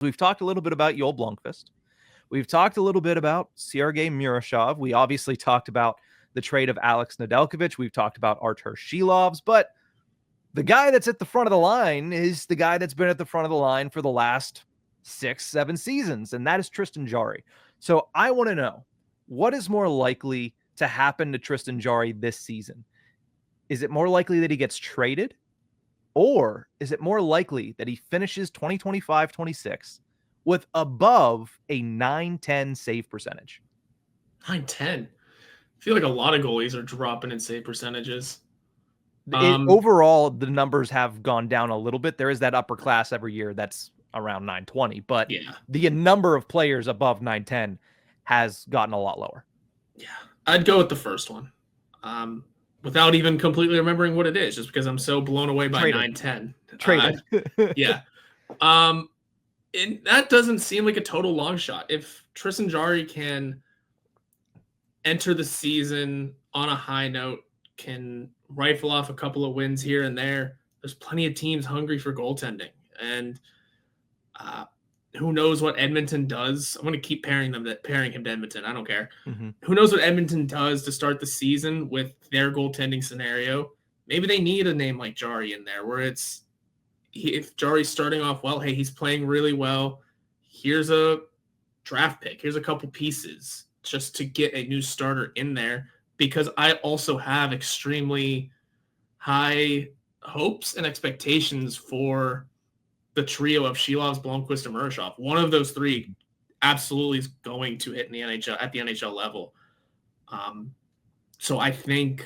We've talked a little bit about Joel Blomqvist. We've talked a little bit about Sergei Murashov. We obviously talked about the trade of Alex Nedeljkovic. We've talked about Arturs Silovs, but the guy that's at the front of the line is the guy that's been at the front of the line for the last 6-7 seasons, and that is Tristan Jarry. So I want to know, what is more likely to happen to Tristan Jarry this season? Is it more likely that he gets traded, or is it more likely that he finishes 2025-26 with above a 910 save percentage? 910. I feel like a lot of goalies are dropping in save percentages. Overall, the numbers have gone down a little bit. There is that upper class every year that's around 920, but yeah, the number of players above 910 has gotten a lot lower. Yeah, I'd go with the first one. Without even completely remembering what it is, just because I'm so blown away by 910. Traded. Yeah. And that doesn't seem like a total long shot. If Tristan Jarry can enter the season on a high note, can rifle off a couple of wins here and there, there's plenty of teams hungry for goaltending. And who knows what Edmonton does? I'm going to keep pairing him to Edmonton. I don't care. Mm-hmm. Who knows what Edmonton does to start the season with their goaltending scenario? Maybe they need a name like Jarry in there, where if Jarry's starting off well, hey, he's playing really well. Here's a draft pick. Here's a couple pieces just to get a new starter in there, because I also have extremely high hopes and expectations for the trio of Silovs, Blomqvist, and Murashov. One of those three absolutely is going to hit in the NHL at the NHL level. So I think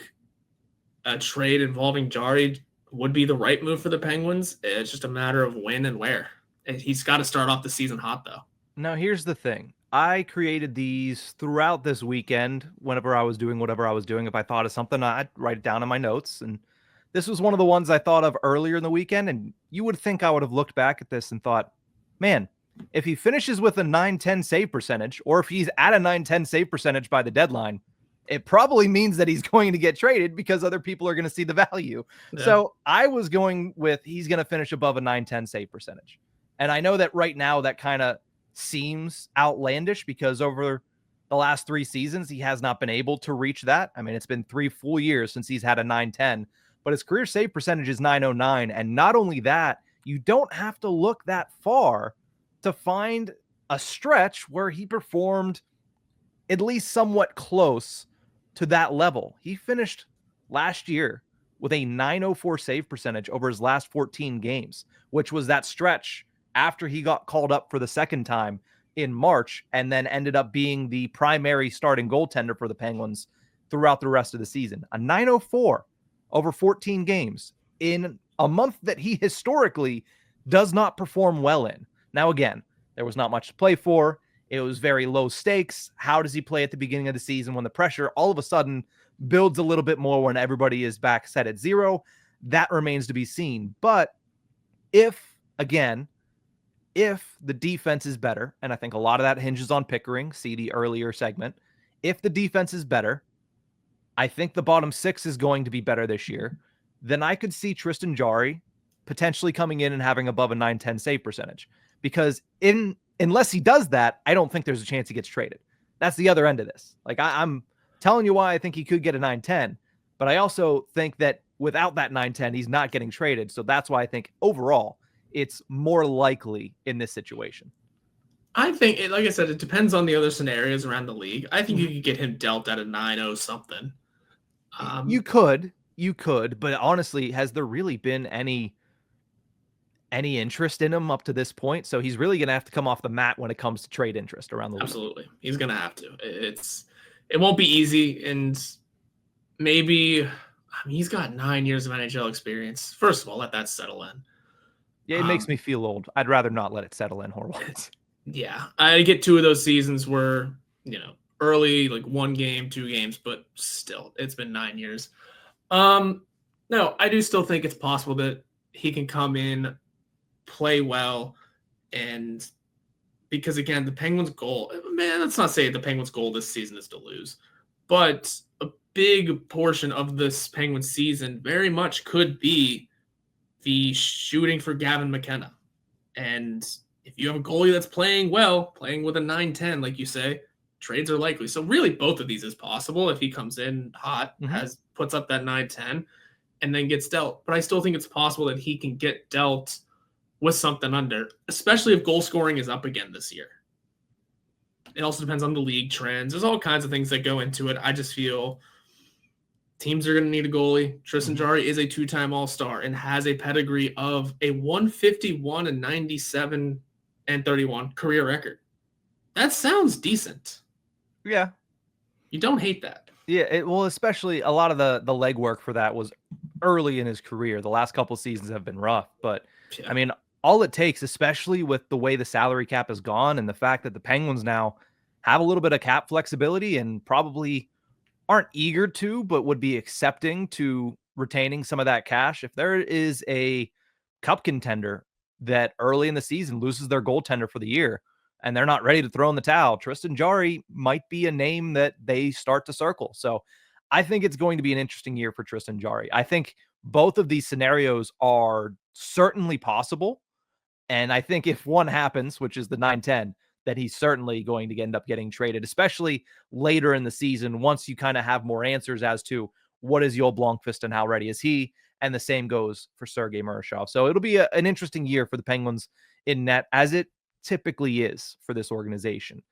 a trade involving Jarry would be the right move for the Penguins. It's just a matter of when and where. He's got to start off the season hot, though. Now, here's the thing. I created these throughout this weekend. Whenever I was doing whatever I was doing, if I thought of something, I'd write it down in my notes. And this was one of the ones I thought of earlier in the weekend, and you would think I would have looked back at this and thought, man, if he finishes with a 910 save percentage, or if he's at a 910 save percentage by the deadline, it probably means that he's going to get traded because other people are going to see the value. Yeah. So I was going with he's going to finish above a 910 save percentage. And I know that right now that kind of seems outlandish because over the last 3 seasons, he has not been able to reach that. I mean, it's been 3 full years since he's had a 910. But his career save percentage is 909. And not only that, you don't have to look that far to find a stretch where he performed at least somewhat close to that level. He finished last year with a 904 save percentage over his last 14 games, which was that stretch after he got called up for the second time in March and then ended up being the primary starting goaltender for the Penguins throughout the rest of the season. A 904 over 14 games in a month that he historically does not perform well in. Now, again, there was not much to play for. It was very low stakes. How does he play at the beginning of the season when the pressure all of a sudden builds a little bit more when everybody is back set at 0? That remains to be seen. But if the defense is better, and I think a lot of that hinges on Pickering, see the earlier segment, if the defense is better, I think the bottom 6 is going to be better this year, then I could see Tristan Jarry potentially coming in and having above a 910 save percentage. Because unless he does that, I don't think there's a chance he gets traded. That's the other end of this. Like I'm telling you why I think he could get a 910, but I also think that without that 910, he's not getting traded. So that's why I think overall it's more likely in this situation. I think, like I said, it depends on the other scenarios around the league. I think you could get him dealt at a 9-0 something. You could, but honestly, has there really been any interest in him up to this point? So he's really going to have to come off the mat when it comes to trade interest around the league. Absolutely. He's going to have to. It won't be easy, and maybe he's got 9 years of NHL experience. First of all, let that settle in. Yeah, it makes me feel old. I'd rather not let it settle in, Horwitz. Yeah, I get 2 of those seasons where, early, like 1 game, 2 games, but still, it's been 9 years. No, I do still think it's possible that he can come in, play well, and because, again, the Penguins' goal, let's not say the Penguins' goal this season is to lose, but a big portion of this Penguins season very much could be the shooting for Gavin McKenna. And If you have a goalie that's playing well, playing with a 9-10, like you say, trades are likely. So really both of these is possible if he comes in hot, puts up that 9-10, and then gets dealt. But I still think it's possible that he can get dealt with something under, especially if goal scoring is up again this year. It also depends on the league trends. There's all kinds of things that go into it. I just feel teams are going to need a goalie. Tristan Jarry is a 2-time All-Star and has a pedigree of a 151 and 97 and 31 career record. That sounds decent. Yeah. You don't hate that. Yeah, well, especially a lot of the legwork for that was early in his career. The last couple seasons have been rough, but Yeah. I mean, all it takes, especially with the way the salary cap has gone and the fact that the Penguins now have a little bit of cap flexibility and probably aren't eager to, but would be accepting to retaining some of that cash. If there is a cup contender that early in the season loses their goaltender for the year and they're not ready to throw in the towel, Tristan Jarry might be a name that they start to circle. So I think it's going to be an interesting year for Tristan Jarry. I think both of these scenarios are certainly possible. And I think if one happens, which is the 9-10, that he's certainly going to end up getting traded, especially later in the season, once you kind of have more answers as to what is Joel Blomqvist and how ready is he. And the same goes for Sergei Murashov. So it'll be an interesting year for the Penguins in net, as it typically is for this organization.